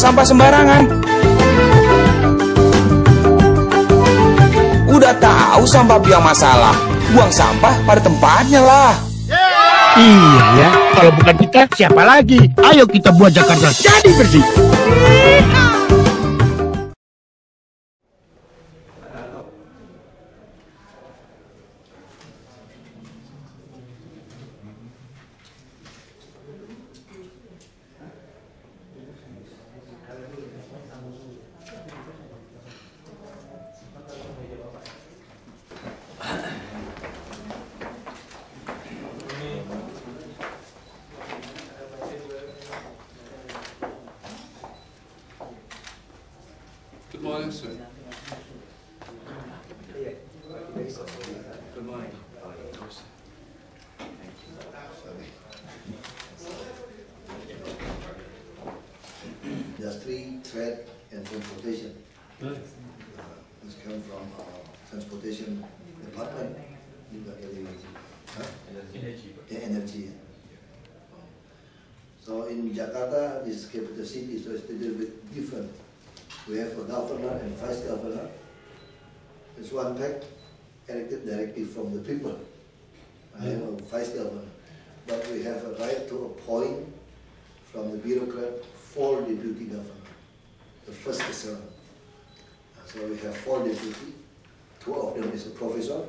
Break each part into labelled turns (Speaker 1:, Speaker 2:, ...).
Speaker 1: sampah sembarangan. Udah tahu sampah biang masalah, buang sampah pada tempatnya lah.
Speaker 2: Iya ya, kalau bukan kita siapa lagi? Ayo kita buat Jakarta jadi bersih.
Speaker 3: Good morning, sir. Good morning.
Speaker 4: Industry, trade, and transportation. This comes from transportation department. Energy. So in Jakarta, this is capital city, so it's a little bit different. We have a governor and vice governor. It's one pack elected directly from the people. I am a vice governor. But we have a right to appoint from the bureaucrat 4 deputy governor, the first echelon. So we have 4 deputy. 2 of them is a professor.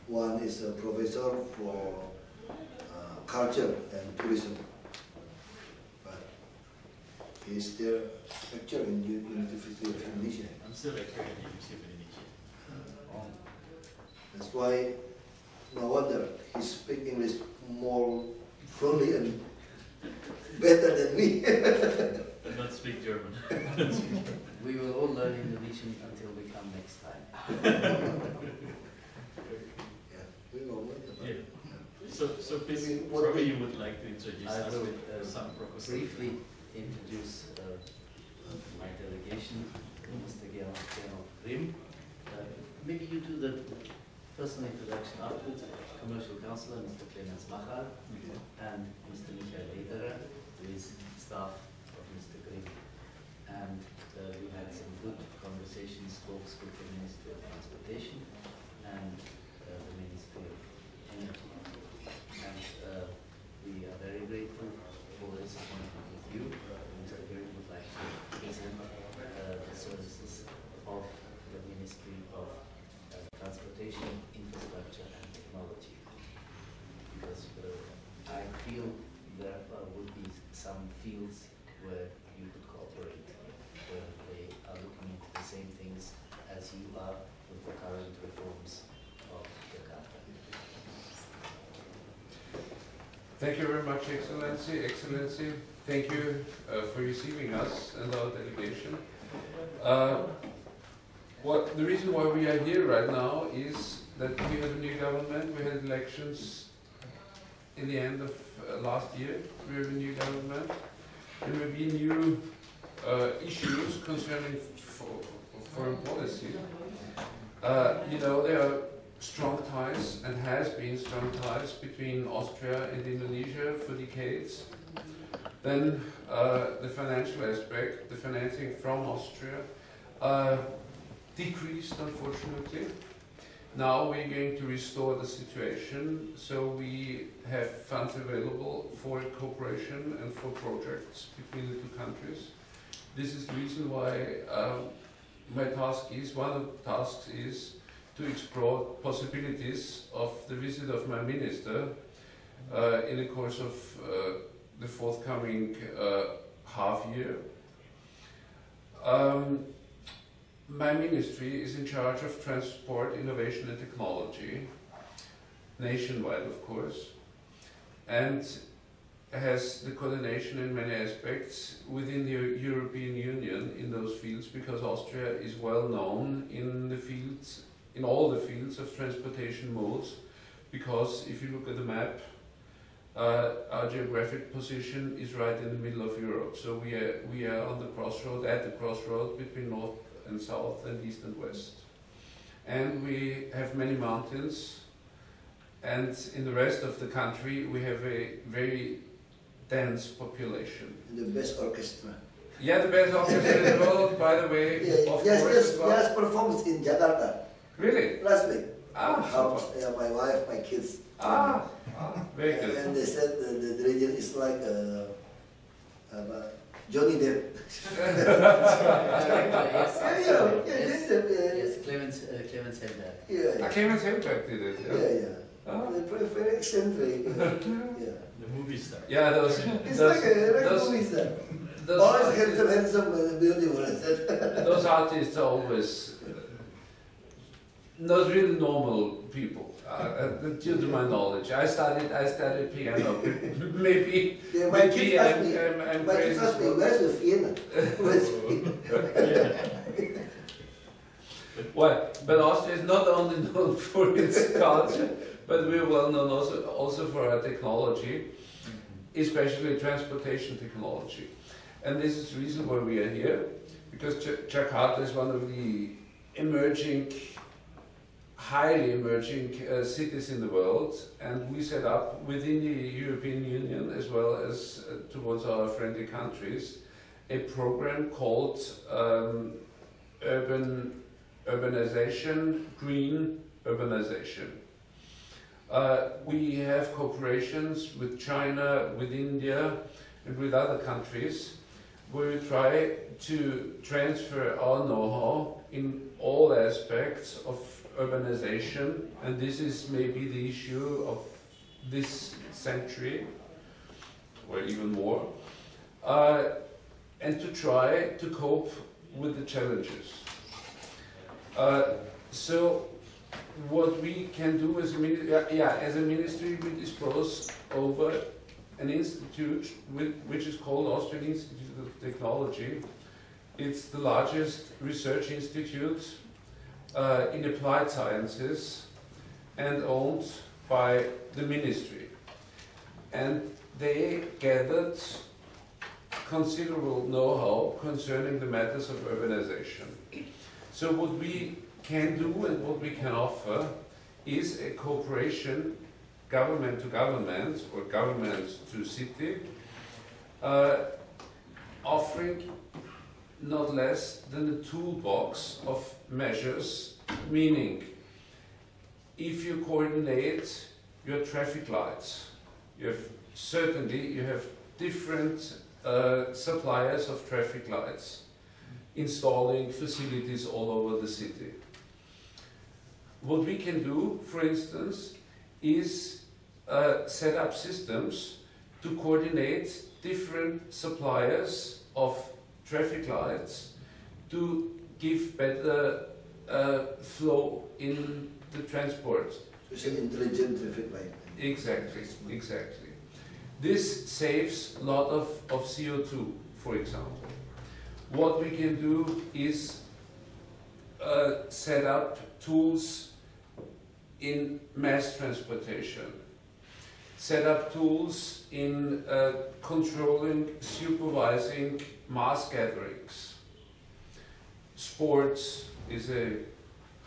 Speaker 4: One is a professor for culture and tourism. He's still lecturer in University of Indonesia.
Speaker 3: I'm still lecturing at the University of Indonesia.
Speaker 4: That's why, no wonder he speaks English more fluently and better than me.
Speaker 3: But not speak German.
Speaker 5: We will all learn Indonesian until we come next time.
Speaker 4: Yeah, we will learn about it.
Speaker 3: So please, probably you would like to introduce
Speaker 5: I
Speaker 3: us
Speaker 5: will
Speaker 3: with some proposals.
Speaker 5: briefly introduce my delegation, Mr. Grim. Maybe you do the personal introduction afterwards. Commercial Councillor, Mr. Clemens Machal, and Mr. Michael Lederer, who is staff of Mr. Grim. And we had some good conversations, talks with the Ministry of Transportation and the Ministry of Energy. And we are very grateful for this appointment with you. Mr. Grim would like to present the services of the Ministry of Transportation, Infrastructure and Technology. Because I feel there would be some fields where you could cooperate, where they are looking into the same things as you are with the current reforms of Jakarta.
Speaker 6: Thank you very much, Excellency. Excellency, thank you for receiving us and our delegation. The reason why we are here right now is that we have a new government. We had elections in the end of last year. We have a new government. There will be new issues concerning foreign policy. You know, there are strong ties and has been strong ties between Austria and Indonesia for decades. Then the financial aspect, the financing from Austria, decreased unfortunately. Now we're going to restore the situation, so we have funds available for cooperation and for projects between the 2 countries. This is the reason why my task is, one of the tasks is to explore possibilities of the visit of my minister in the course of the forthcoming half year. My ministry is in charge of transport, innovation and technology, nationwide of course, and has the coordination in many aspects within the European Union in those fields, because Austria is well known in the fields, in all the fields of transportation modes, because if you look at the map, our geographic position is right in the middle of Europe. So we are on the crossroad, at the crossroad between north and south and east and west. And we have many mountains, and in the rest of the country we have a very dense population.
Speaker 4: And the best orchestra.
Speaker 6: Yeah, the best orchestra in the world, by the way.
Speaker 4: Yeah,
Speaker 6: Of
Speaker 4: yes,
Speaker 6: course,
Speaker 4: yes,
Speaker 6: as well.
Speaker 4: yes, performed in Jakarta
Speaker 6: Really?
Speaker 4: last week.
Speaker 6: Ah,
Speaker 4: Helped, my wife, my kids.
Speaker 6: Very good.
Speaker 4: And they said the region is like Johnny Depp.
Speaker 5: Yes, Clement said that.
Speaker 4: Yeah,
Speaker 6: I came and Helberg did it.
Speaker 4: yeah.
Speaker 6: Oh.
Speaker 4: They're very eccentric. Yeah.
Speaker 3: The movie star.
Speaker 6: Yeah, those.
Speaker 4: It's
Speaker 6: those,
Speaker 4: like a
Speaker 6: those,
Speaker 4: movie star.
Speaker 6: those
Speaker 4: Always
Speaker 6: artists-
Speaker 4: handsome, beautiful.
Speaker 6: Those artists are always not really normal people. Due to my knowledge, I studied piano. maybe
Speaker 4: Yeah, my
Speaker 6: maybe
Speaker 4: kids ask me,
Speaker 6: I'm
Speaker 4: my kids
Speaker 6: crazy.
Speaker 4: ask me, where's the Vienna? Where's Vienna?
Speaker 6: Well, but Austria is not only known for its culture, but we're well known also for our technology, especially transportation technology. And this is the reason why we are here, because Jakarta is one of the highly emerging cities in the world, and we set up within the European Union as well as towards our friendly countries a program called urbanization, green urbanization. We have cooperations with China, with India, and with other countries where we try to transfer our know-how in all aspects of urbanization, and this is maybe the issue of this century, or even more, and to try to cope with the challenges. So what we can do as a ministry, we dispose over an institute which is called Austrian Institute of Technology. It's the largest research institute in applied sciences and owned by the ministry. And they gathered considerable know-how concerning the matters of urbanization. So what we can do and what we can offer is a cooperation, government to government or government to city, offering not less than a toolbox of measures, meaning if you coordinate your traffic lights, you have different suppliers of traffic lights installing facilities all over the city. What we can do, for instance, is set up systems to coordinate different suppliers of traffic lights to give better flow in the transport.
Speaker 4: It's an intelligent traffic light.
Speaker 6: Exactly. This saves a lot of CO2, for example. What we can do is set up tools in mass transportation, set up tools in controlling, supervising mass gatherings. Sports is a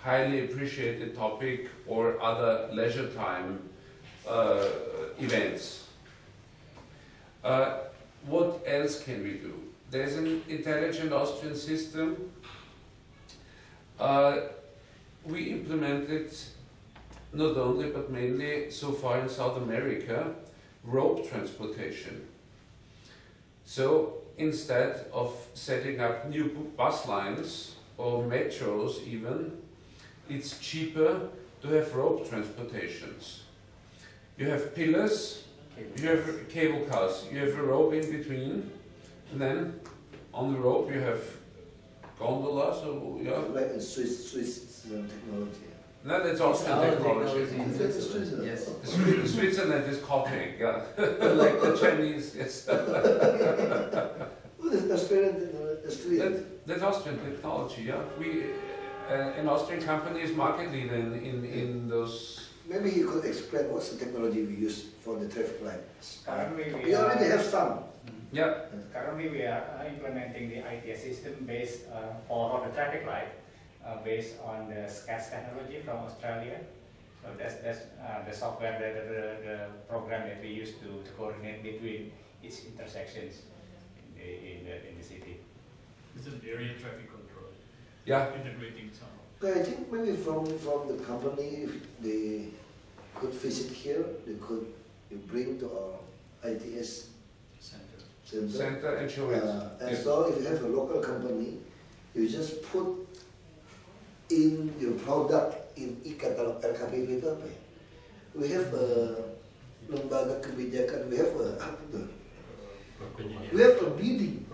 Speaker 6: highly appreciated topic, or other leisure time events. What else can we do? There's an intelligent Austrian system. We implemented not only but mainly so far in South America rope transportation. So instead of setting up new bus lines or metros even, it's cheaper to have rope transportations. You have pillars, you have cable cars, you have a rope in between, and then on the rope you have gondolas, or yeah.
Speaker 4: Like a Swiss technology.
Speaker 6: No, that's Austrian technology.
Speaker 5: in Switzerland. Yes.
Speaker 6: Switzerland is copying, yeah. Like the Chinese, yes.
Speaker 4: Oh, that's Austrian.
Speaker 6: That's Austrian technology, yeah. We, an Austrian company is market leader in those.
Speaker 4: Maybe you could explain what's the technology we use for the traffic lights.
Speaker 7: Currently,
Speaker 4: We already have some.
Speaker 6: Yeah.
Speaker 7: Currently, we are implementing the IT system based for the traffic light, based on the SCAS technology from Australia. So that's the software, the program that we use to coordinate between its intersections. in the city.
Speaker 3: It's an area traffic control,
Speaker 6: Yeah.
Speaker 3: integrating tunnel.
Speaker 4: But I think maybe from the company, if they could visit here, they could bring to our ITS center.
Speaker 6: Center and show it.
Speaker 4: And
Speaker 6: Yeah.
Speaker 4: so if you have a local company, you just put in your product in e-katalog RKPP itu apa ya? We have a lembaga kebijakan, we have a bidding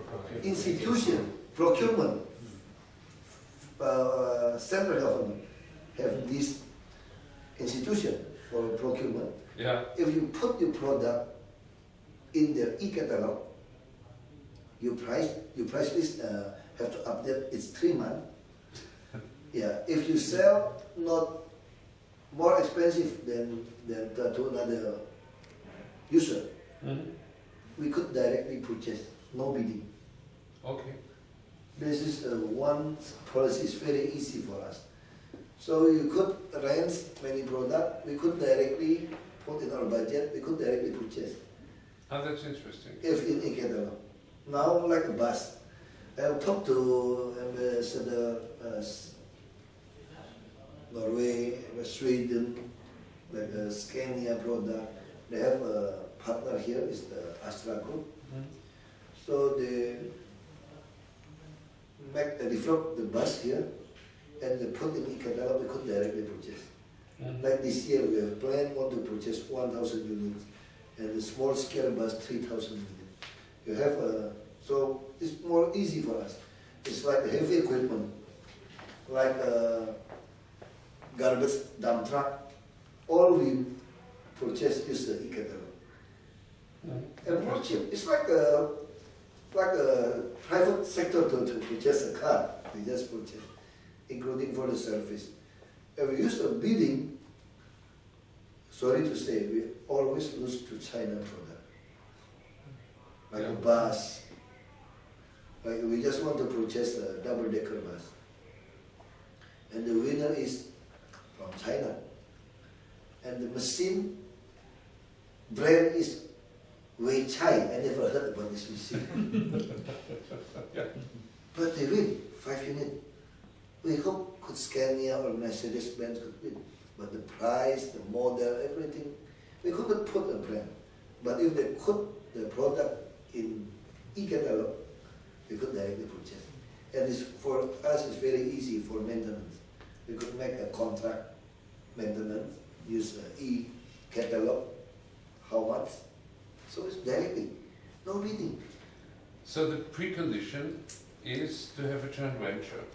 Speaker 4: institution, procurement, central government have this institution for procurement.
Speaker 6: Yeah.
Speaker 4: If you put your product in their e-catalog, your price list have to update. It's 3 months. Yeah. If you sell not more expensive than to another user, we could directly purchase, no bidding.
Speaker 6: Okay.
Speaker 4: This is one policy is very easy for us. So you could rent many products, we could directly put in our budget, we could directly purchase.
Speaker 6: Oh, that's interesting.
Speaker 4: If in e-catalog. Now like a bus. I've talked to Ambassador Norway, Sweden, like a Scania product. They have a partner here, is the Astra Group. So they develop the bus here and they put in e-catalog, we could directly purchase. Like this year we have planned want to purchase 1,000 units and the small scale bus 3,000 units. You have so it's more easy for us. It's like heavy equipment, like a garbage dump truck. All we purchase is the e-catalog. And more cheap. It's like a private sector to purchase a car. We just purchase, including for the service. If we use a bidding, sorry to say, we always lose to China product. Like a bus. Like we just want to purchase a double-decker bus. And the winner is from China. And the machine brand is Wei Chai. I never heard about this machine. But they win, 5 units. We hope could Scania or Mercedes-Benz could win. But the price, the model, everything, we couldn't put a brand. But if they put the product in e-catalog, we could directly purchase. And it's, for us, it's very easy for maintenance. We could make a contract maintenance, use e-catalog, how much. So it's directly, no bidding.
Speaker 6: So the precondition is to have a joint venture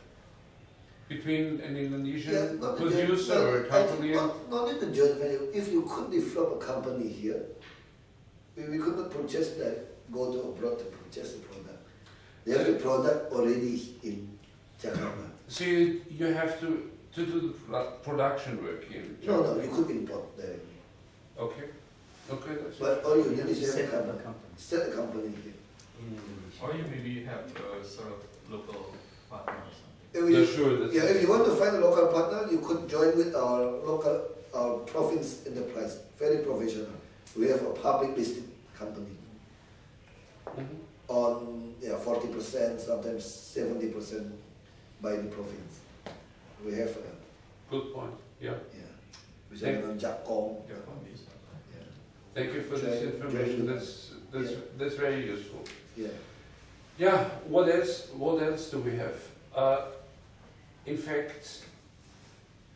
Speaker 6: between an Indonesian producer or a company.
Speaker 4: Not in the joint venture. If you could develop a company here, we could not purchase that, go to abroad to purchase the product. They have the product already in Jakarta.
Speaker 6: So you have to do the production work in Jakarta?
Speaker 4: No, you could import directly.
Speaker 6: Okay. Okay, that's
Speaker 4: But all you need is to have
Speaker 5: Set
Speaker 4: a
Speaker 5: up a
Speaker 4: company.
Speaker 5: company.
Speaker 4: Set a company here.
Speaker 5: In Indonesia.
Speaker 3: Or you maybe have a sort of local partner or something.
Speaker 4: If
Speaker 6: sure.
Speaker 4: if you want to find a local partner, you could join with our province enterprise. Very professional. We have a public listed company on 40%, sometimes 70% by the province. We have
Speaker 6: Good point. Yeah.
Speaker 4: we have on Jakong.
Speaker 6: Thank you for this information. That's very useful.
Speaker 4: Yeah.
Speaker 6: Yeah. What else do we have? In fact,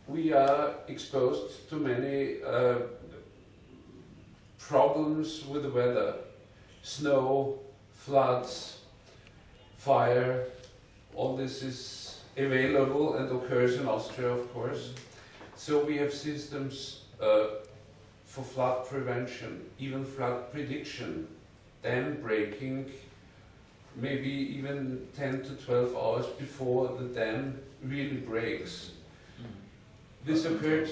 Speaker 6: we are exposed to many problems with the weather: snow, floods, fire. All this is available and occurs in Austria, of course. So we have systems for flood prevention, even flood prediction, dam breaking, maybe even 10 to 12 hours before the dam really breaks. This occurred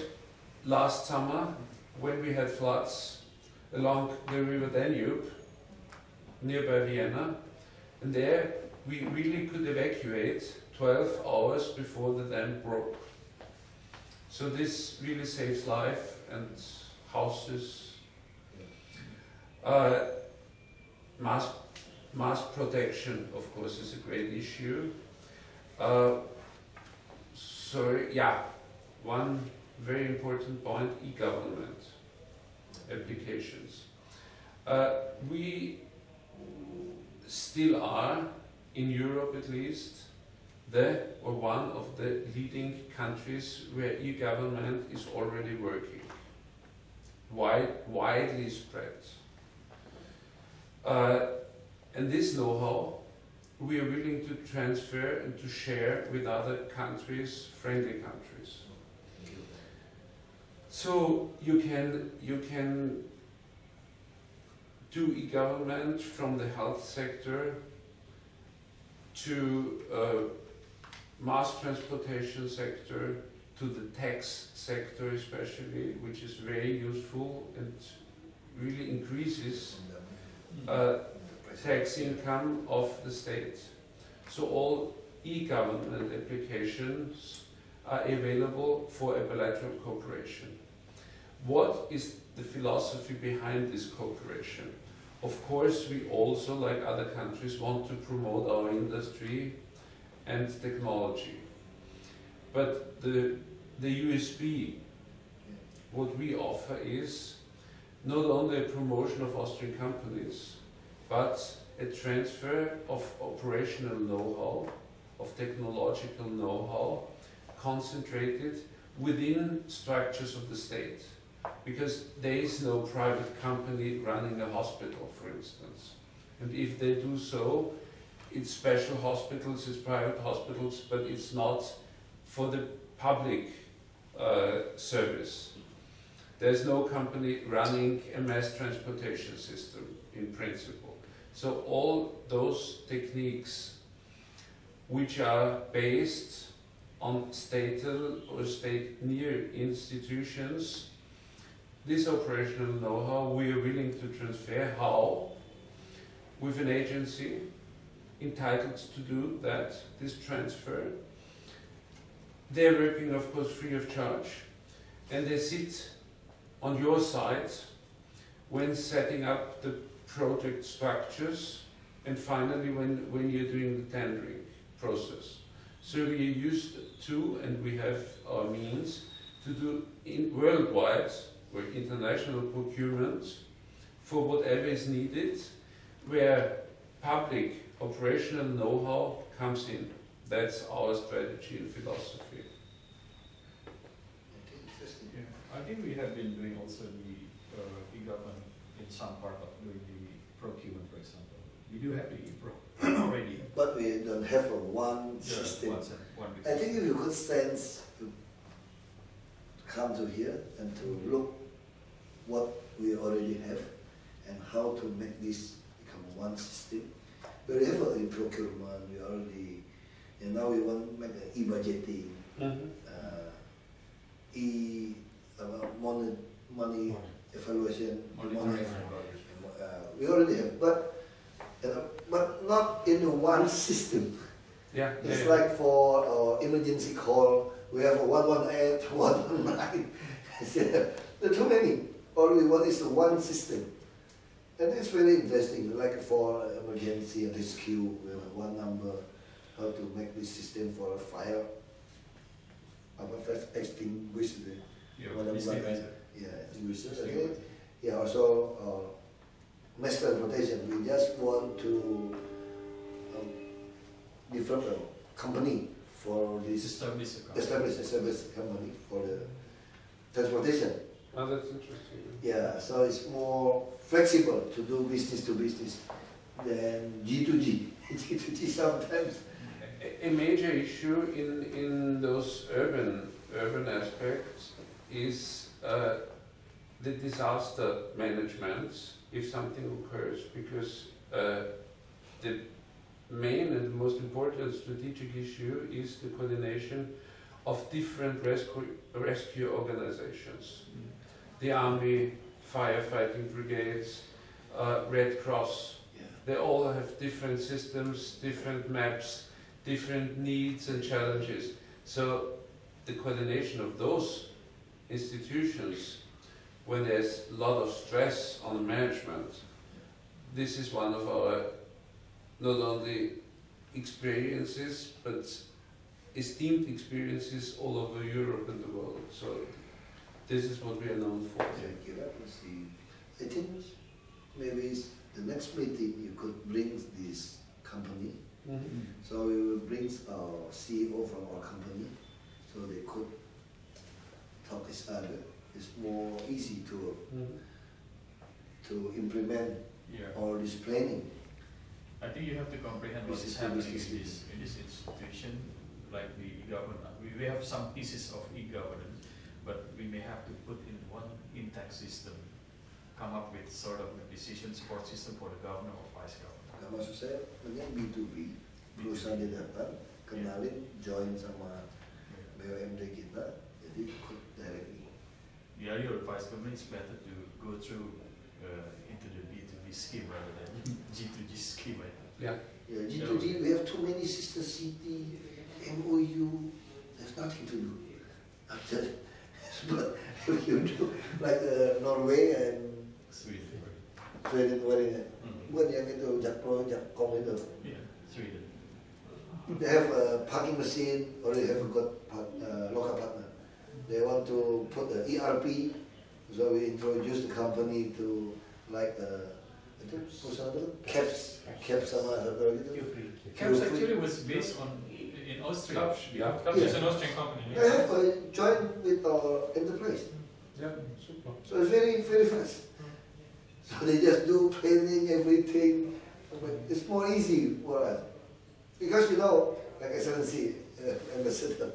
Speaker 6: last summer when we had floods along the river Danube, nearby Vienna, and there we really could evacuate 12 hours before the dam broke. So this really saves life and houses. Mass mass protection, of course, is a great issue. One very important point, e-government applications. We still are, in Europe at least, one of the leading countries where e-government is already working, widely spread. And this know-how we are willing to transfer and to share with other countries, friendly countries. So you can do e-government from the health sector to mass transportation sector, to the tax sector especially, which is very useful and really increases tax income of the state. So all e-government applications are available for a bilateral cooperation. What is the philosophy behind this cooperation? Of course, we also, like other countries, want to promote our industry and technology. But the USB, what we offer is not only a promotion of Austrian companies, but a transfer of operational know-how, of technological know-how, concentrated within structures of the state. Because there is no private company running a hospital, for instance. And if they do so, it's special hospitals, it's private hospitals, but it's not for the public service. There's no company running a mass transportation system, in principle. So all those techniques which are based on statal or state-near institutions, this operational know-how we are willing to transfer. How? With an agency entitled to do that, this transfer. They're working, of course, free of charge, and they sit on your side when setting up the project structures, and finally when you're doing the tendering process. So we are used to, and we have our means, to do worldwide or international procurement for whatever is needed, where public operational know-how comes in. That's our strategy and philosophy.
Speaker 3: I think we have been doing also the e-government in some part of doing the procurement, for example. We do have the e-pro already.
Speaker 4: But we don't have a one system. I think if you could sense to come to here and to look what we already have and how to make this become one system. We already have a procurement, we already, and now we want to make an e-budgeting, money evaluation, we already have, but not in one system.
Speaker 6: Yeah,
Speaker 4: it's like for our emergency call, we have a 118, 119. There are too many. All we want is one system. And it's very interesting, like for emergency and rescue, we have one number, how to make this system for a fire, first extinguish the also mass transportation. We just want to develop a company for this, establish a company for the transportation.
Speaker 6: Oh, that's interesting.
Speaker 4: Yeah, so it's more flexible to do business to business than G2G. G2G sometimes.
Speaker 6: A major issue in those urban aspects is the disaster management if something occurs, because the main and most important strategic issue is the coordination of different rescue organizations. The army, firefighting brigades, Red Cross, they all have different systems, different maps, different needs and challenges. So the coordination of those institutions, when there's a lot of stress on the management, this is one of our not only experiences, but esteemed experiences all over Europe and the world. So this is what we are known for.
Speaker 4: Thank you. I think maybe the next meeting you could bring this company.
Speaker 6: Mm-hmm.
Speaker 4: So we will bring our CEO from our company, so they could talk each other. It's more easy to implement all this planning.
Speaker 3: I think you have to comprehend what is happening in this institution, like the e-government. We have some pieces of e-governance, but we may have to put in one intact system, come up with sort of a decision support system for the governor or vice governor.
Speaker 4: Nah, maksud saya, mending B2B, perusahaan dia datang, kenalin, join sama BUMD kita, jadi ikut directly.
Speaker 3: The idea of vice government is better to go through into the B2B scheme rather than G2G scheme, I think.
Speaker 6: Yeah.
Speaker 4: Yeah, G2G, we have too many sister city, MOU, there's nothing to do. After, but if you do like Norway and
Speaker 3: Sweden,
Speaker 4: buat yang itu Jakpro, Jakkom itu.
Speaker 3: Yeah, Sweden.
Speaker 4: They have a parking machine, or they have got local partner. They want to put the ERP, so we introduce the company to like itu perusahaan itu caps sama apa gitu.
Speaker 3: Caps actually was based on in Austria.
Speaker 6: Yeah.
Speaker 3: Caps is an Austrian company.
Speaker 4: They have joined with our enterprise.
Speaker 6: Yeah, super.
Speaker 4: So it's very, very fast. So they just do planning, everything. But it's more easy for us. Because you know, like Excellency, Ambassador,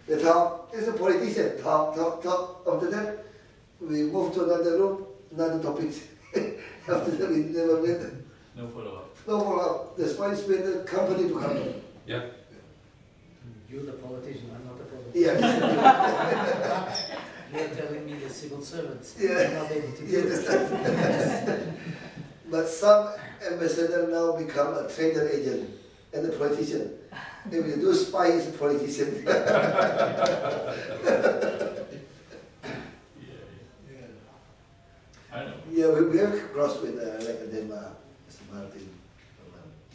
Speaker 4: they talk, it's a politician, talk. After that, we move to another room, another topic. After that, we never met.
Speaker 3: No follow-up.
Speaker 4: No follow-up. That's why it's been company to company.
Speaker 6: Yeah.
Speaker 5: You're the politician, I'm not the politician.
Speaker 4: Yeah.
Speaker 5: You're telling me the civil servants
Speaker 4: Yeah.
Speaker 5: are not able to do it.
Speaker 4: But some ambassador now become a trader agent and a politician. If you do spy, is a politician.
Speaker 3: I know.
Speaker 4: Yeah, we have crossed with like Denmark, Mr. Martin.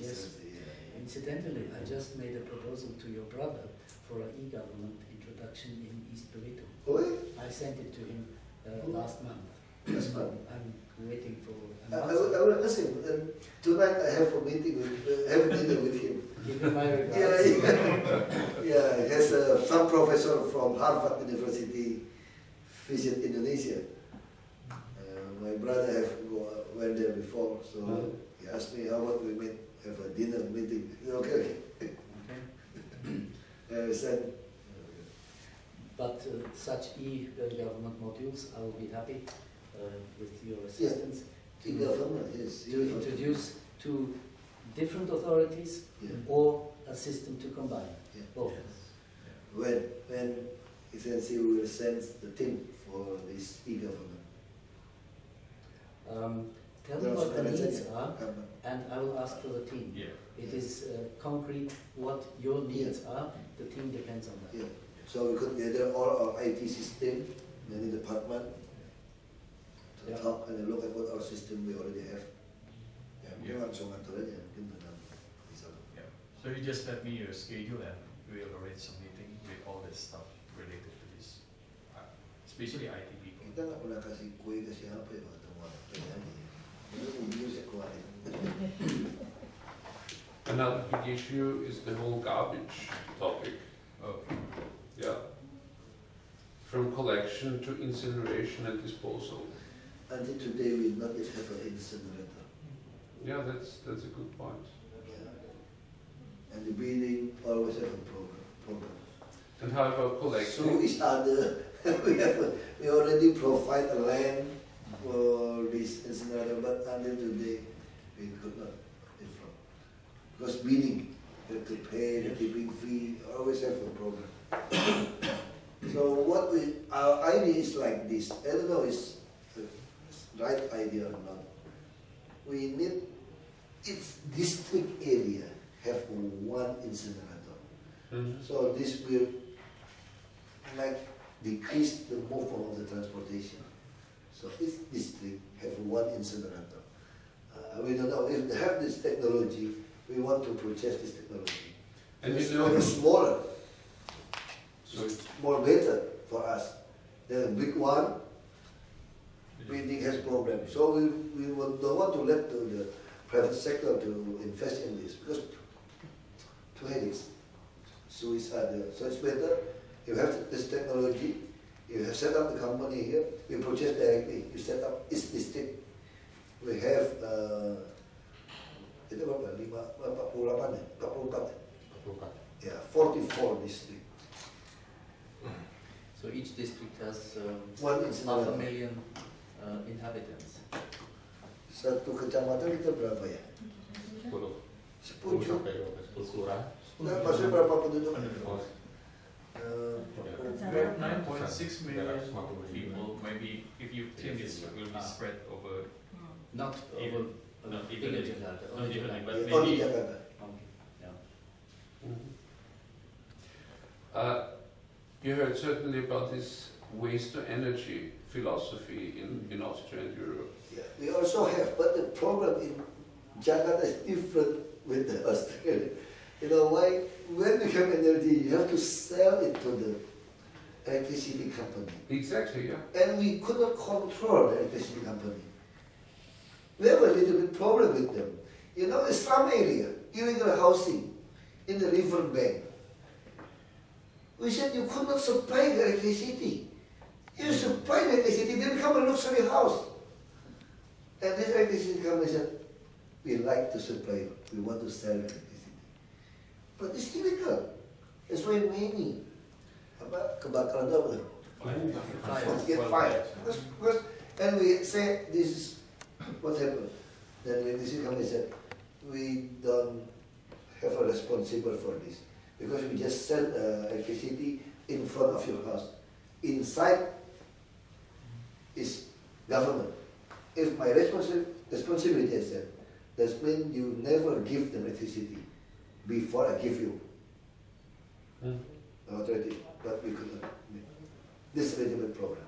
Speaker 5: Yes.
Speaker 4: Yeah.
Speaker 5: Incidentally, I just made a proposal to your brother for an e-government introduction in East Burrito.
Speaker 4: Oh, yeah?
Speaker 5: I sent it to him last month.
Speaker 4: That's fun.
Speaker 5: I'm waiting for an
Speaker 4: I
Speaker 5: answer.
Speaker 4: will ask him. Tonight I have a meeting with, have a dinner with him.
Speaker 5: Give him my regards.
Speaker 4: Yeah, he has some professor from Harvard University visit Indonesia. My brother went there before, so he asked me how about we have a dinner meeting. Okay. I said.
Speaker 5: But such e-government modules, I will be happy with your assistance
Speaker 4: E-government, yes.
Speaker 5: to introduce to different authorities or a system to combine both.
Speaker 4: When Excellency will send the team for this e-government.
Speaker 5: Tell me what the needs are, and I will ask for the team.
Speaker 3: Yeah.
Speaker 5: It is concrete what your needs are. The team depends on that.
Speaker 4: Yeah. So we could gather all our IT system, many department, to talk and look at what our system we already have. Yeah.
Speaker 3: So you just let me your schedule and we'll arrange some meeting with all this stuff related to this, especially IT people.
Speaker 4: Kita nggak pernah kasih kue ke siapa ya waktu mau penyanyi. Itu video saya keluarin.
Speaker 6: Another big issue is the whole garbage topic.
Speaker 3: Okay.
Speaker 6: Yeah. From collection to incineration and disposal.
Speaker 4: Until today we not yet have an incinerator.
Speaker 6: Yeah, that's a good point.
Speaker 4: Yeah. And the building always have a problem.
Speaker 6: And how about collecting?
Speaker 4: So each other, we already provide a land for this incinerator, but until today we could not inform. Because bidding, you have to pay the tipping fee, always have a problem. So what our idea is like this. I don't know if it's the right idea or not. We need each district area have one incinerator.
Speaker 6: Mm-hmm.
Speaker 4: So this will like decrease the movement of the transportation. So each district have one incinerator. We don't know if they have this technology. we want to purchase this technology.
Speaker 6: And
Speaker 4: it's
Speaker 6: you know,
Speaker 4: much smaller,
Speaker 6: so
Speaker 4: it's more better for us. The big one, we think has problems. So we don't want to let the private sector to invest in this because too headaches, suicide. So it's better you have this technology. You have set up the company here. We purchase directly. You set up each district. We have itu berapa? 48 ya? 44 ya? 44 district.
Speaker 5: So each district has
Speaker 4: One
Speaker 5: half a million inhabitants.
Speaker 4: Satu kecamatan kita berapa ya? 10
Speaker 8: sampai 12 kelurahan.
Speaker 4: Nah, maksudnya berapa penduduk?
Speaker 3: We have 9.6 million people. Maybe if you think it will be spread over,
Speaker 5: Not
Speaker 3: Even-
Speaker 5: over
Speaker 3: not
Speaker 5: bigger
Speaker 3: evenly,
Speaker 5: Jakarta,
Speaker 3: not
Speaker 5: only
Speaker 3: evenly,
Speaker 5: Jakarta.
Speaker 3: but
Speaker 4: Only
Speaker 3: maybe
Speaker 4: Jakarta.
Speaker 5: Okay, yeah.
Speaker 6: you heard certainly about this waste to energy philosophy in Austria and Europe.
Speaker 4: Yeah, we also have, but the problem in Jakarta is different with the Australia. You know why? When you have energy, you have to sell it to the electricity company.
Speaker 6: Exactly, yeah.
Speaker 4: And we could not control the electricity company. We have a little bit problem with them. You know, the slum area, illegal housing in the river bank. We said you could not supply the electricity. You supply the electricity, they become a luxury house. And this electricity company said, we like to supply, we want to sell electricity. But it's illegal. That's why many kebakaran itu apa tuh? Get fired. Because, and we say this is what happened. Then the electricity company said, we don't have a responsible for this. Because we just sell electricity in front of your house. Inside is government. If my responsibility is that, that means you never give them electricity before I give you. Authority, but we could not. This is a little bit problem.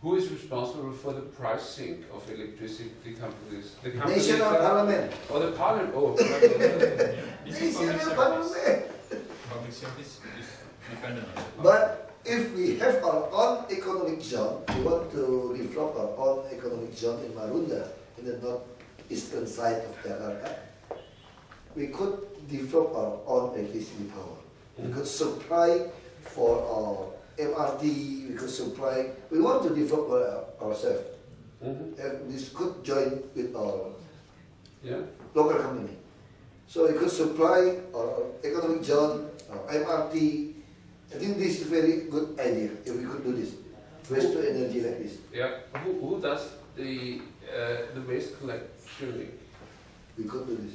Speaker 6: Who is responsible for the pricing of electricity companies? The companies
Speaker 4: National
Speaker 6: that-
Speaker 4: Parliament.
Speaker 6: Oh, the parliament. Oh,
Speaker 3: this is public
Speaker 4: National
Speaker 3: service.
Speaker 4: Parliament.
Speaker 3: Public service is dependent on it.
Speaker 4: But if we have our own economic zone, we want to develop our own economic zone in Marunda, in the northeastern side of Jakarta, we could develop our own electricity power. We could supply for our MRT, we could supply, we want to develop ourselves. And this could join with our
Speaker 6: yeah.
Speaker 4: local company. So we could supply our economic zone, our MRT. I think this is a very good idea if we could do this. Waste to energy like this.
Speaker 6: Yeah. Who does the waste collection?
Speaker 4: We could do this.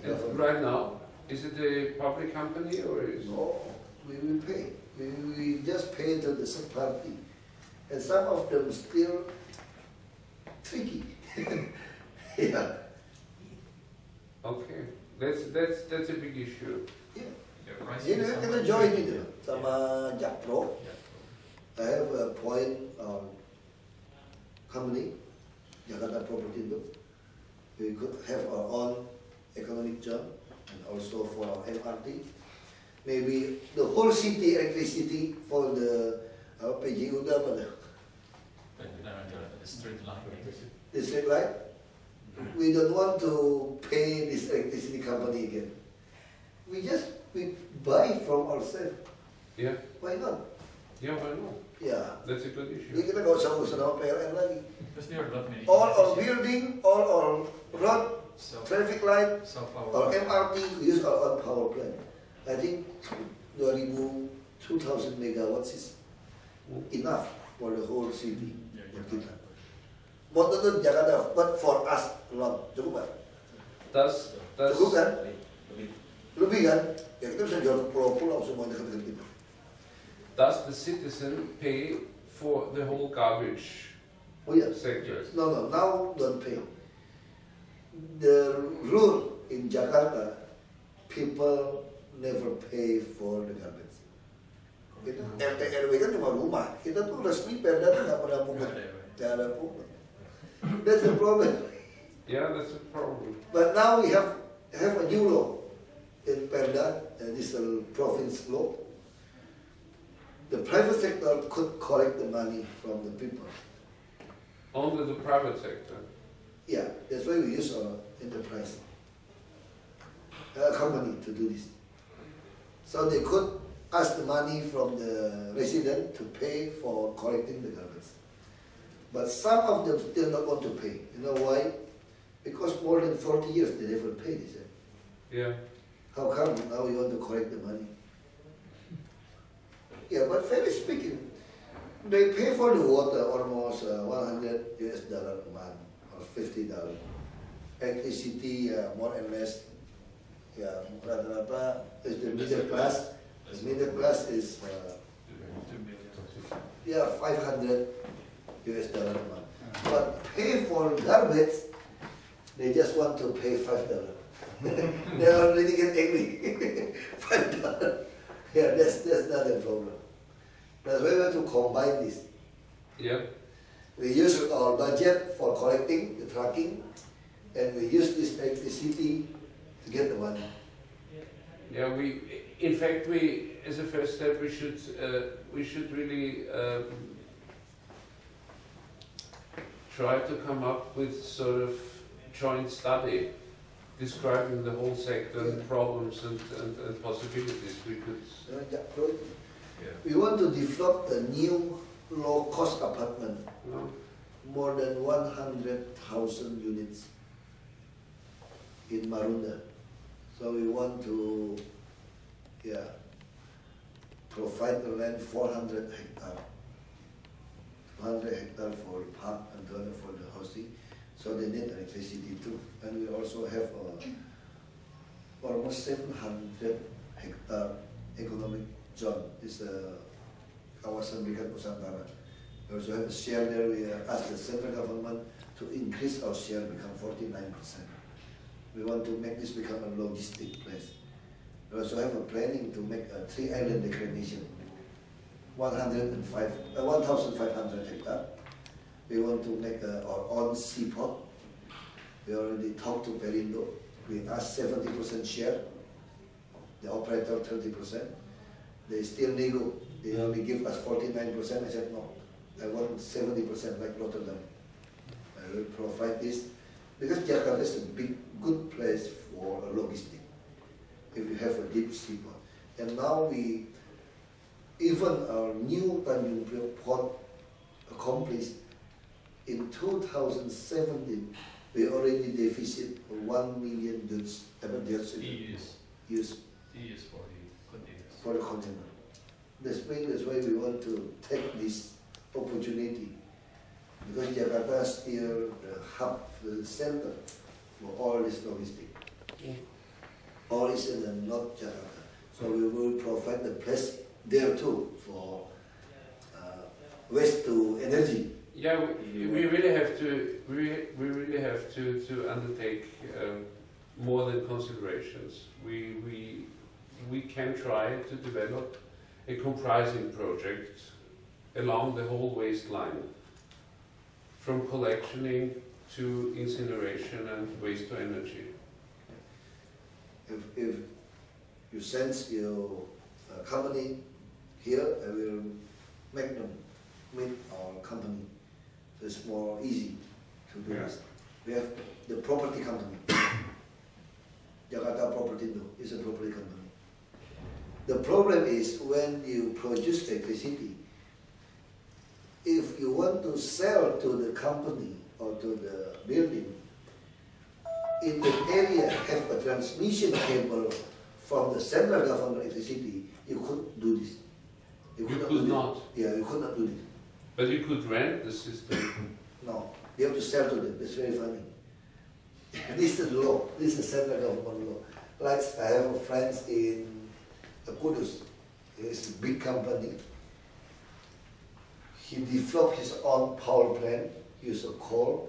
Speaker 6: And right now, is it a public company or is
Speaker 4: No, we will pay. We just pay to the third party. And some of them still tricky. Yeah.
Speaker 6: okay? That's a big issue.
Speaker 4: Yeah.
Speaker 3: Yeah, pricing
Speaker 4: Ini
Speaker 3: is
Speaker 4: kita
Speaker 3: somewhat
Speaker 4: join
Speaker 3: different.
Speaker 4: itu sama Jakpro. I have a point company, Jakarta Property itu. We could have our own economic zone and also for our MRT. Maybe the whole city electricity for the PGU apa dah?
Speaker 3: The street line.
Speaker 4: The street light. We don't want to pay this electricity company again. We buy from ourselves.
Speaker 6: Yeah.
Speaker 4: Why not?
Speaker 6: Yeah, why not?
Speaker 4: Yeah.
Speaker 6: That's a good
Speaker 4: Jadi
Speaker 6: issue.
Speaker 4: kita nggak usah urusan sama PLN lagi.
Speaker 3: Because there are not many.
Speaker 4: All our building, all our road,
Speaker 3: Self-
Speaker 4: traffic light,
Speaker 3: self-power.
Speaker 4: our MRT, we use our own power plant. I think 2,000 megawatts is enough for the whole city.
Speaker 3: Yeah,
Speaker 4: For
Speaker 3: yeah.
Speaker 4: kita. Not only Jakarta, but for us alone. Cukup kan?
Speaker 6: Does
Speaker 4: Cukup kan? Lebih kan? Ya kita bisa jual ke pulau-pulau semua dekat-dekat kita.
Speaker 6: does the citizen pay for the whole garbage
Speaker 4: Oh iya.
Speaker 6: sector?
Speaker 4: No, now don't pay. The rule in Jakarta, people never pay for the garbage. Kita RT RW kan cuma rumah, kita tuh resmi perda tuh nggak pernah pungut, nggak ada pungut. That's the problem.
Speaker 6: Yeah, that's a problem.
Speaker 4: But now we have have a new law in Perda, this is a province law. The private sector could collect the money from the people.
Speaker 6: Only the private sector.
Speaker 4: Yeah, that's why we use our enterprise company to do this. So they could ask the money from the resident to pay for collecting the garbage. But some of them still not want to pay. You know why? Because more than 40 years they never paid this.
Speaker 6: Yeah.
Speaker 4: How come now you want to collect the money? Yeah, but fairly speaking, they pay for the water almost $100 a month or $50. Electricity, more or less, yeah, rata-rata is the middle class. The middle class is, yeah, $500 a month. But pay for garbage, they just want to pay $5. They already get angry. $5. Yeah, that's not a problem. That's why we have to combine this.
Speaker 6: Yeah.
Speaker 4: We use our budget for collecting, the tracking, and we use this electricity to get the money.
Speaker 6: Yeah, in fact, as a first step, we should really try to come up with sort of joint study describing the whole sector and problems and possibilities we could.
Speaker 4: We want to develop a new low-cost apartment, more than 100,000 units in Marunda. So we want to, provide the land 400 hectares. 200 hectares for the park and 200 for the housing. So they need electricity too. And we also have almost 700 hectare economic zone. It's a kawasan Berikat Nusantara. We also have a share there. We ask the central government to increase our share, become 49%. We want to make this become a logistic place. We also have a planning to make a 3-island reclamation, 1,500 hectares. We want to make our own seaport. We already talked to Perindo. We asked 70% share, the operator 30%. They still nego. They only give us 49%. I said no, I want 70% like Rotterdam. I will provide this because Jakarta is a good place for logistics if you have a deep seaport. And now even our new Tanjung Priok port accomplished in 2017, we already deficit 1 million goods use for the container. That's why we want to take this opportunity, because Jakarta is still the hub, the center for all this logistics. All is in the North Jakarta. So we will provide the place there too for waste to energy.
Speaker 6: Yeah, we really have to. We really have to undertake more than considerations. We can try to develop a comprising project along the whole waste line, from collectioning to incineration and waste to energy.
Speaker 4: If you send your company here, I will make them meet our company. So it's more easy to do this. We have the property company. Jakarta Property is a property company. The problem is when you produce electricity, if you want to sell to the company or to the building, in the area have a transmission cable from the central government electricity, you could do this. You could not. Yeah, you could not do this.
Speaker 6: But you could rent the system.
Speaker 4: No, you have to sell to them. That's very funny. This is law. This is central government law. Like I have a friend in Kudus. It's a big company. He developed his own power plant, use of coal,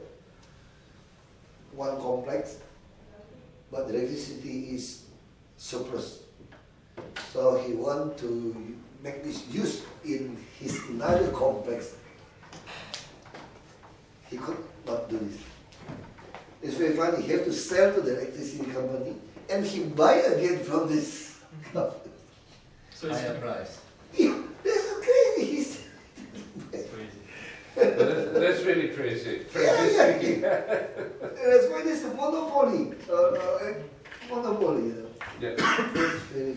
Speaker 4: one complex, but the electricity is surplus. So he want to make this use in his another complex. He could not do this. It's very funny. He have to sell to the electricity company. and he buy again from this company.
Speaker 3: So it's
Speaker 5: Higher price.
Speaker 4: Yeah, that's so crazy.
Speaker 3: crazy.
Speaker 6: That's really crazy.
Speaker 4: That's why there's a monopoly. Monopoly, you know.
Speaker 6: Yeah.
Speaker 4: Very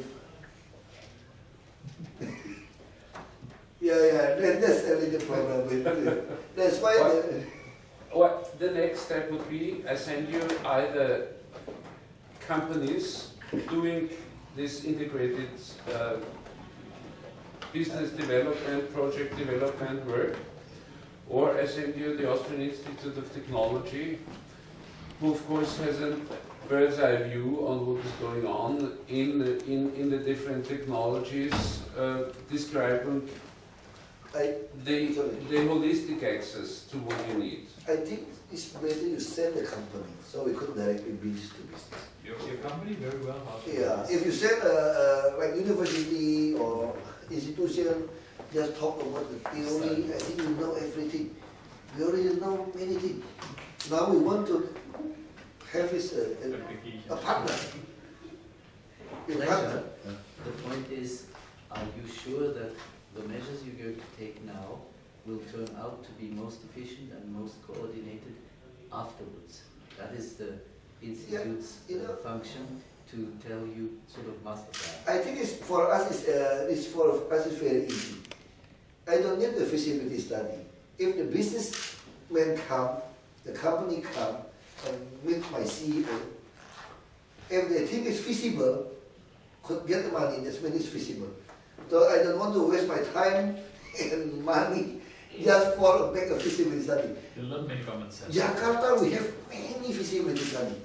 Speaker 4: yeah, that's a little problem with it. That's why
Speaker 6: What the next step would be, I send you either companies doing this integrated business development, project development work, or I send you the Austrian Institute of Technology, who of course has a bird's eye view on what is going on in the different technologies, describing the holistic access to what you need.
Speaker 4: I think it's better you send the company so we could directly business to business.
Speaker 3: Your company very well how to
Speaker 4: Yeah, if you send like university or institution, just talk about the theory, I think you know everything. We already know many things. Now we want to have this a partner. A partner.
Speaker 5: The point is, are you sure that the measures you're going to take now will turn out to be most efficient and most coordinated afterwards? That is the institute's function, to tell you sort of master plan.
Speaker 4: I think it's for us it's very easy. I don't need the feasibility study. If the businessman come, the company come and meet my CEO, if they think it's feasible, could get the money, that means it's feasible. So I don't want to waste my time and money just for make a feasibility study.
Speaker 3: You learn many common sense.
Speaker 4: Jakarta, we have many feasibility study.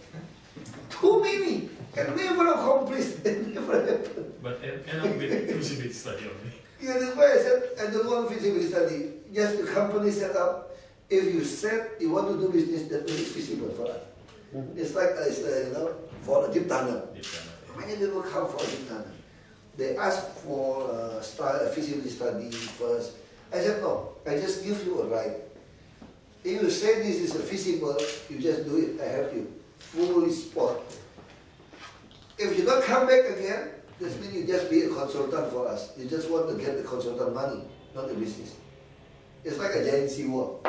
Speaker 4: Too many, and never accomplished, and never happened.
Speaker 3: But end up with feasibility study only.
Speaker 4: Yeah, that's why I said I don't want feasibility study. Just the company set up. If you said you want to do business, that means it's feasible for us. It's like for a deep tunnel. Many people come for a deep tunnel. They ask for a feasibility study first. I said no. I just give you a right. If you say this is a feasible, you just do it. I help you. Fully support. If you don't come back again, that means you just be a consultant for us. You just want to get the consultant money, not the business. It's like a giant war.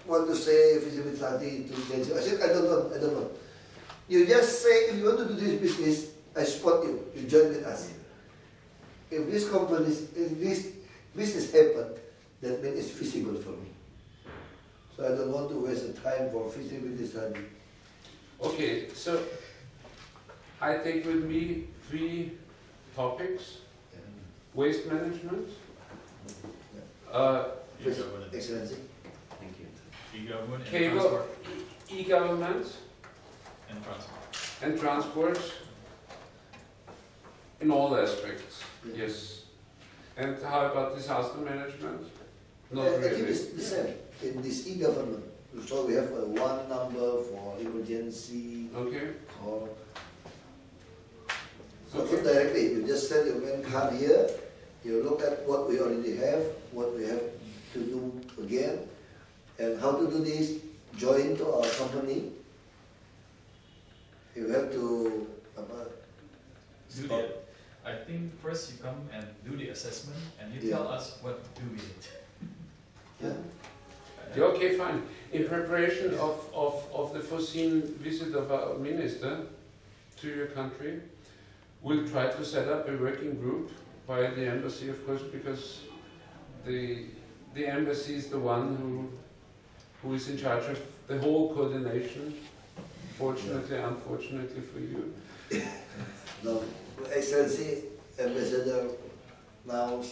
Speaker 4: Want to say feasibility study to giant. I said I don't know. You just say if you want to do this business, I support you. You join with us. If this business happen, that means it's feasible for me. So I don't want to waste the time for feasibility study.
Speaker 6: Okay, so I take with me 3 topics: waste management,
Speaker 4: Excellency.
Speaker 5: Thank you.
Speaker 3: E-government and
Speaker 6: cable,
Speaker 3: transport.
Speaker 6: e-government,
Speaker 3: And transport.
Speaker 6: and transport in all aspects. Yes. And how about disaster management? Not
Speaker 4: I think
Speaker 6: really.
Speaker 4: it's the same in this e-government. So we have one number for emergency
Speaker 6: Okay.
Speaker 4: or so directly. You just send your main card here. You look at what we already have, what we have to do again, and how to do this. Join to our company. You have to
Speaker 3: Do the, I think first you come and do the assessment and you tell us what to do with it.
Speaker 4: Yeah.
Speaker 6: Okay, fine. In preparation of the foreseen visit of our minister to your country, we'll try to set up a working group via the embassy, of course, because the embassy is the one who is in charge of the whole coordination. Fortunately, unfortunately for you.
Speaker 4: No, Excellency Ambassador now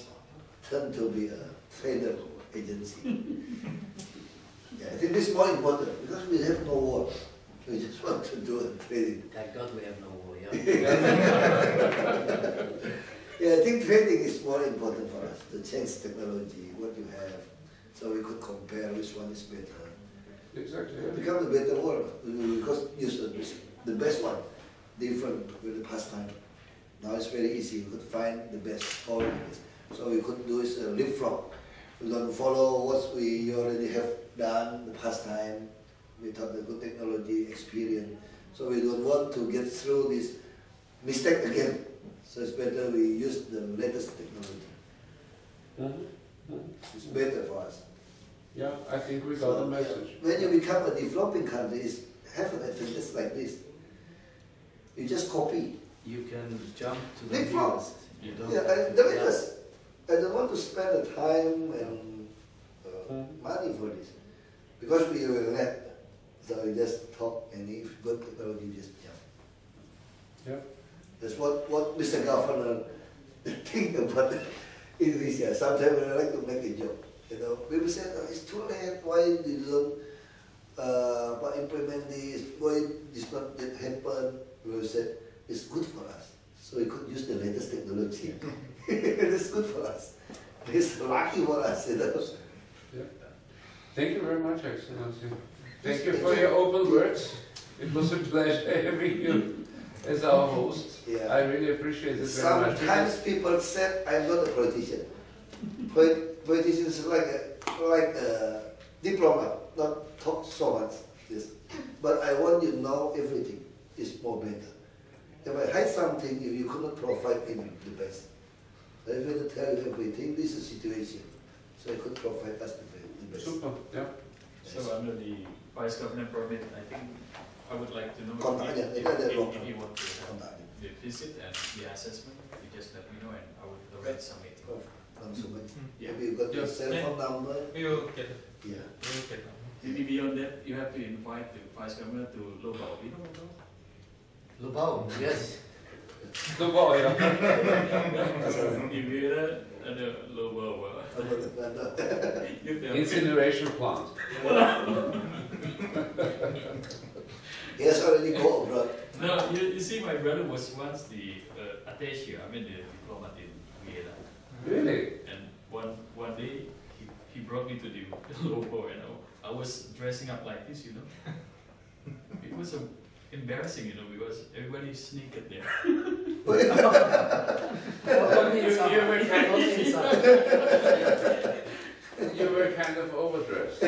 Speaker 4: turned to be a trader agency. I think this is more important because we have no war. We just want to do a trading.
Speaker 5: Thank God we have no war, yeah.
Speaker 4: Yeah, I think trading is more important for us to change technology, what you have, so we could compare which one is better.
Speaker 6: Exactly.
Speaker 4: Become the better world because use the best one, different with the past time. Now it's very easy. We could find the best always. So we could do is leapfrog. We don't follow what we already have done the past time. We thought the good technology experience. So we don't want to get through this mistake again. So it's better we use the latest technology. It's better for us.
Speaker 6: Yeah, I think we got the message.
Speaker 4: When you become a developing country, it's have an advantage like this. You just copy.
Speaker 5: You can jump to the
Speaker 4: Leapfrog.
Speaker 5: newest. You don't.
Speaker 4: The latest. I don't want to spend the time and money for this. Because we will let. So we just talk, and if good technology, just jump.
Speaker 6: Yeah.
Speaker 4: That's what Mr. Governor think about Indonesia. Sometimes when I like to make a joke, you know, people say, oh, it's too late, why you don't implement this, why this not yet happen? We said, it's good for us. So we could use the latest technology. It's good for us. It's lucky for us, you know.
Speaker 6: Yeah. Thank you very much, Excellency. Thank you for your open words. It was a pleasure having you as our host.
Speaker 4: Yeah.
Speaker 6: I really appreciate it very much.
Speaker 4: Sometimes people said I'm not a politician. Politicians like a diplomat, not talk so much. Yes. But I want you to know everything is more better. If I hide something, you could not provide me the best. So I'm going to tell you everything. This is the situation. So I could provide us the best.
Speaker 6: Super, yeah.
Speaker 3: So under the Vice Governor permit, I think I would like to know if
Speaker 4: Contact,
Speaker 3: you want to have the visit and the assessment, you just let me know and I would arrange some meeting.
Speaker 4: Yeah. Maybe you got your cell phone number.
Speaker 3: We will get it.
Speaker 4: Yeah.
Speaker 3: We will get it. Maybe beyond that, you have to invite the Vice Governor to Lobau. You know
Speaker 5: Lubao, yes.
Speaker 6: Lubao, yeah.
Speaker 3: If you're at Lobau,
Speaker 6: Incineration plant.
Speaker 4: He has already go abroad.
Speaker 3: No, you see, my brother was once the attaché, I mean the diplomat in Vienna.
Speaker 6: Really?
Speaker 3: And one day he brought me to the Lobau and I was dressing up like this, you know. It was so embarrassing, you know, because everybody sneaked there.
Speaker 6: You were kind of overdressed.
Speaker 3: I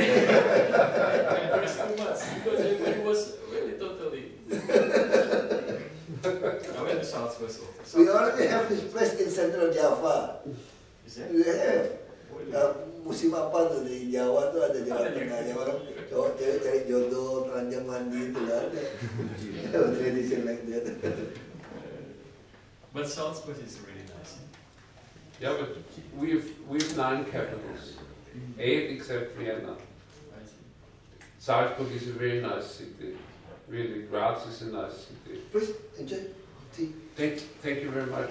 Speaker 3: dressed too much because everybody was really totally. I went to South Coast also.
Speaker 4: We already have this place in Central Java.
Speaker 3: Is that?
Speaker 4: We have. Musim apa tuh di Jawa tuh ada Jawa Tengah, Jawa cowok cewek cari jodoh, telanjang mandi itu nggak ada. Tradition like that.
Speaker 3: But South Coast is really nice.
Speaker 6: Yeah, but we've 9 capitals, 8 except Vienna. Salzburg is a very nice city. Really, Graz is a nice city.
Speaker 4: Please enjoy tea.
Speaker 6: Thank you very much.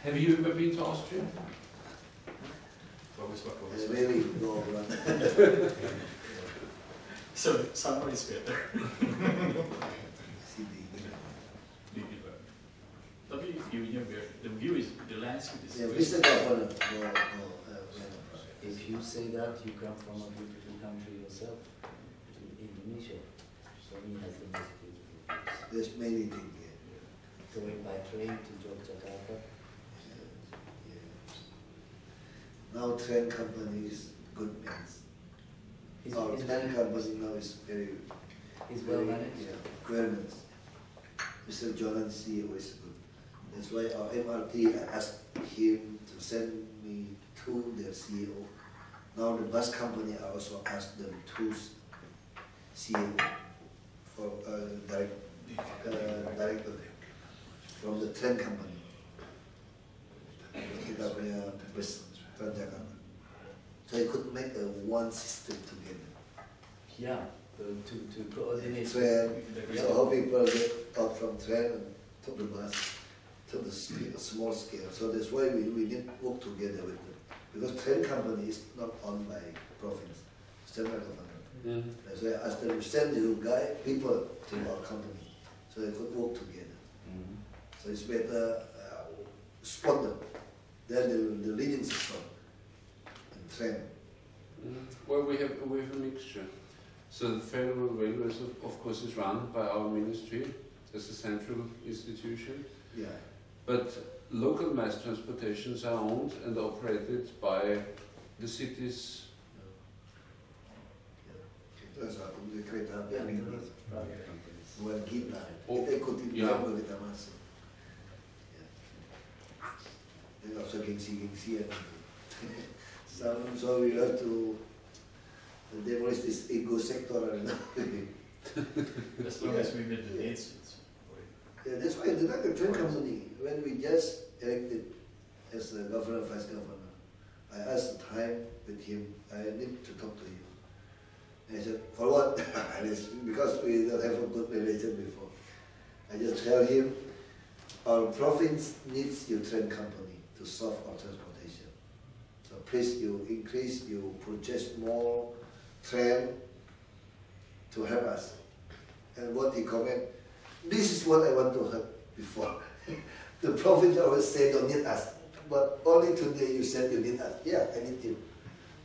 Speaker 6: Have you ever been to Austria?
Speaker 4: Really go abroad.
Speaker 3: So summer is better. Tapi view-nya the view is the landscape is.
Speaker 4: Yeah, Mr. Governor,
Speaker 5: If you say that, you come from a beautiful country yourself, Indonesia. For me, has the most beautiful views.
Speaker 4: There's many things here.
Speaker 5: Going by train to Jakarta.
Speaker 4: Now train company is good means. Our train company now is very
Speaker 5: well managed.
Speaker 4: Yeah, well managed. Mr. Jonan CEO is good. That's why our MRT, I asked him to send me to their CEO. Now the bus company, I also asked them to CEO for director from the train company. Kita punya bus Jakarta. So I could make one system together.
Speaker 5: Yeah, to coordinate.
Speaker 4: Train, so how people get out from train and to the bus, to the small scale. So that's why we need to work together with them. Because train company is not owned by province, central government. That's why I asked them to send you people to our company, so they could work together. So it's better spot them. Then the leading system and train.
Speaker 6: Well, we have a mixture. So the Federal Railways, of course, is run by our ministry as a central institution.
Speaker 4: Yeah.
Speaker 6: But local mass transportations are owned and operated by the cities.
Speaker 4: Itu satu di kereta api
Speaker 5: Yeah,
Speaker 4: ini.
Speaker 5: there was private companies.
Speaker 4: Bukan kita.
Speaker 6: Oh,
Speaker 4: Kita ikutin dia
Speaker 6: ya.
Speaker 4: kalau kita masuk. Ya. Dia nggak usah gengsi-gengsian. So we have to demolish this ego sector.
Speaker 3: As long as we meet the needs, it's
Speaker 4: Yeah, that's why the train company, when we just elected as the governor, vice governor, I asked the time with him, I need to talk to you. And I said, for what? Because we don't have a good relation before. I just tell him, our province needs your train company to solve our transportation. So please, you increase, you purchase more train to help us. And what he comment, this is what I want to have before. The province always say don't need us, but only today you said you need us. Yeah, I need you.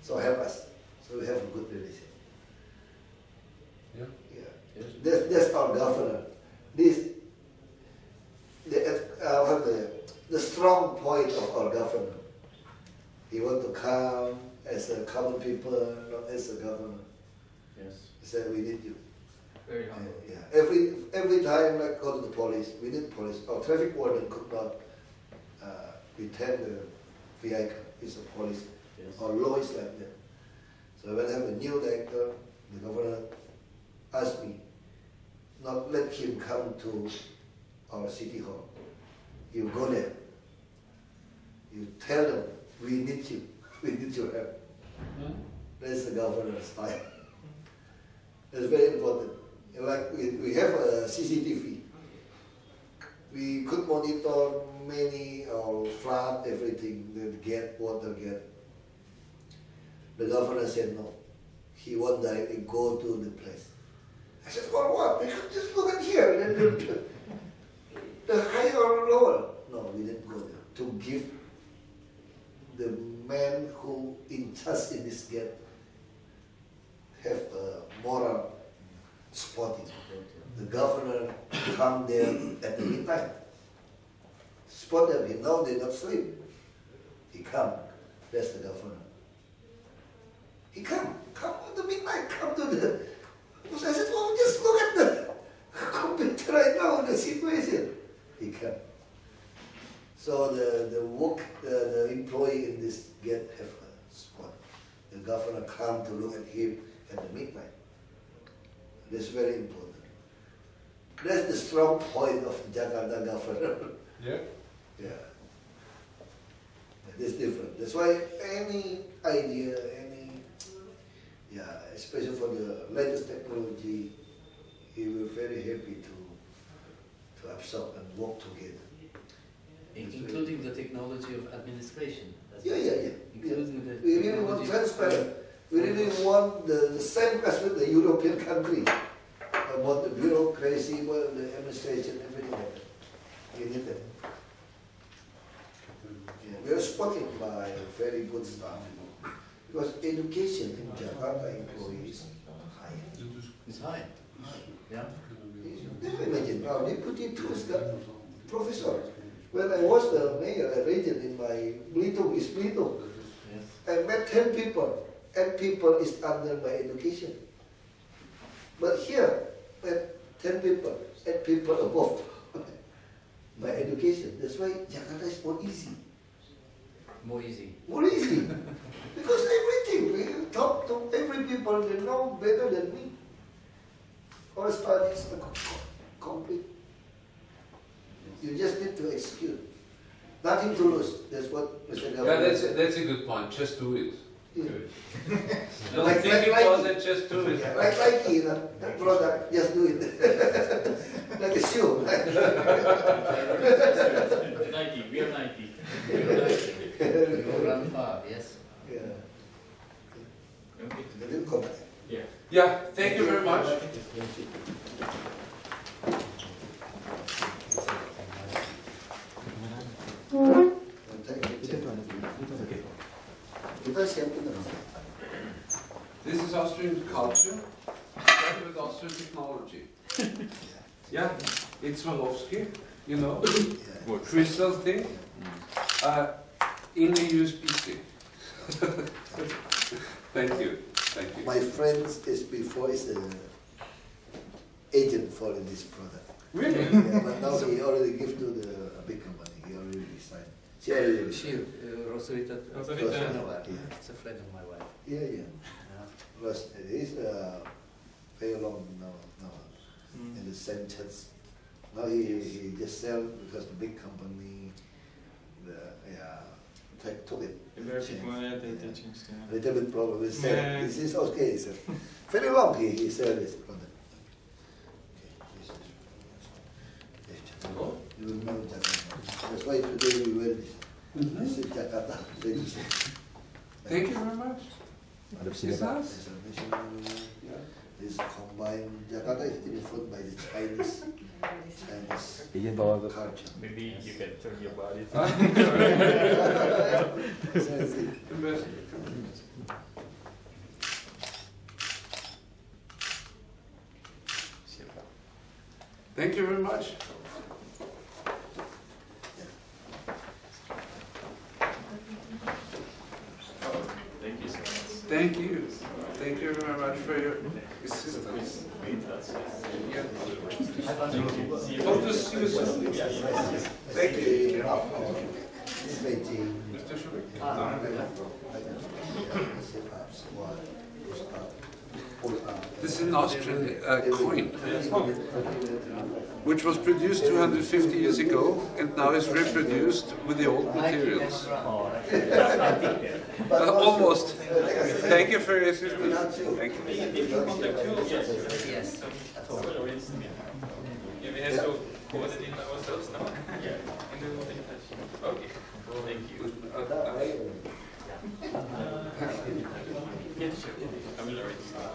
Speaker 4: So help us. So we have a good relation.
Speaker 6: Yeah.
Speaker 4: Yeah. That's our governor. The strong point of our governor. He want to come as a common people, not as a governor.
Speaker 5: Yes.
Speaker 4: He said we need you.
Speaker 3: very humble.
Speaker 4: Yeah. Every time I go to the police, we need police. Our traffic warden could not return the vehicle. It's a police.
Speaker 5: Yes.
Speaker 4: Our law is like that. So when I have a new director, the governor asked me not let him come to our city hall. You go there. You tell them we need you. We need your help. That's the governor's style. That's very important. Like we have a CCTV. We could monitor many flood, everything, the gate, water gate. The governor said no. He won't directly go to the place. I said, for what? We could just look at here. The higher or lower. No, we didn't go there. To give the man who in charge in this gate have a moral spotting. The governor come there at the midnight. Spot them. You know they not sleep. He come. That's the governor. He come at the midnight. Come to the. I said, well, just look at the computer right now. The situation. He come. So the employee in this gate have a spot. The governor come to look at him at the midnight. That's very important. That's the strong point of Jakarta governor.
Speaker 6: Yeah.
Speaker 4: Yeah. That's different. That's why any idea, especially for the latest technology, he will very happy to absorb and work together.
Speaker 5: Including the technology of administration.
Speaker 4: Yeah.
Speaker 5: Including the
Speaker 4: We really want transparent. We really want the same as with the European country. About the bureaucracy, about the administration, everything like that. We need that. Yeah, we are spotted by very good staff. Because education in Jakarta employees high.
Speaker 5: It's high. Yeah.
Speaker 4: Never imagine, now deputy two professor. When I was the mayor, I region in my Belitung, East Belitung.
Speaker 5: Yes.
Speaker 4: I met 10 people. 8 people is under my education. But here, 10 people, 8 people above my education. That's why Jakarta is more easy.
Speaker 5: More easy.
Speaker 4: More easy. Because everything, we talk to every people, they know better than me. All studies are complete. You just need to execute. Nothing to lose. That's what Mr. Governor
Speaker 6: Yeah,
Speaker 4: said.
Speaker 6: that's a good point. Just do it.
Speaker 4: Yeah.
Speaker 6: Don't
Speaker 4: Like-
Speaker 6: think
Speaker 4: like-
Speaker 6: about it, just do it.
Speaker 4: Yeah, like Nike, that product, just do it. Like a shoe.
Speaker 3: Nike, we are Nike.
Speaker 5: Go run far, yes.
Speaker 4: Yeah.
Speaker 3: Okay.
Speaker 4: They didn't come back.
Speaker 3: Yeah.
Speaker 6: Yeah, thank you very much.
Speaker 4: Thank you. Kita siapin terus.
Speaker 6: This is Austrian culture, started with Austrian technology. Yeah, it's Swarovski, you know,
Speaker 4: Yeah.
Speaker 6: crystal thing, in a USB stick. Thank you. Thank you.
Speaker 4: My friend is before is the agent for this product.
Speaker 6: Really?
Speaker 4: Yeah, but now he already give to the big company. He already resigned. She already resigned.
Speaker 5: Rosarita.
Speaker 4: Yeah.
Speaker 5: It's a friend of my wife.
Speaker 4: Yeah. Because it is very long now in the same church. Now he just sell because the big company took it. A little bit problem with sell. This is okay. He said. Very long he sell this product. You will know Jakarta. That's why today we wear this. This is Jakarta.
Speaker 6: Thank you very much. It's nice.
Speaker 4: This combined Jakarta is influenced by the Chinese culture.
Speaker 3: Maybe you can tell me about it.
Speaker 6: Thank you very much.
Speaker 3: Thank you so much.
Speaker 6: Thank you. Thank you very much for your assistance. Yeah. Hope to see you soon. Thank you. Mr. Schubert. This is an Austrian coin, which was produced 250 years ago and now is reproduced with the old materials. Almost. Thank you for your assistance. Thank you.
Speaker 5: Yes.
Speaker 3: We have to code it in ourselves now? Yeah. Okay. Thank you. Yeah, sure. I will already start.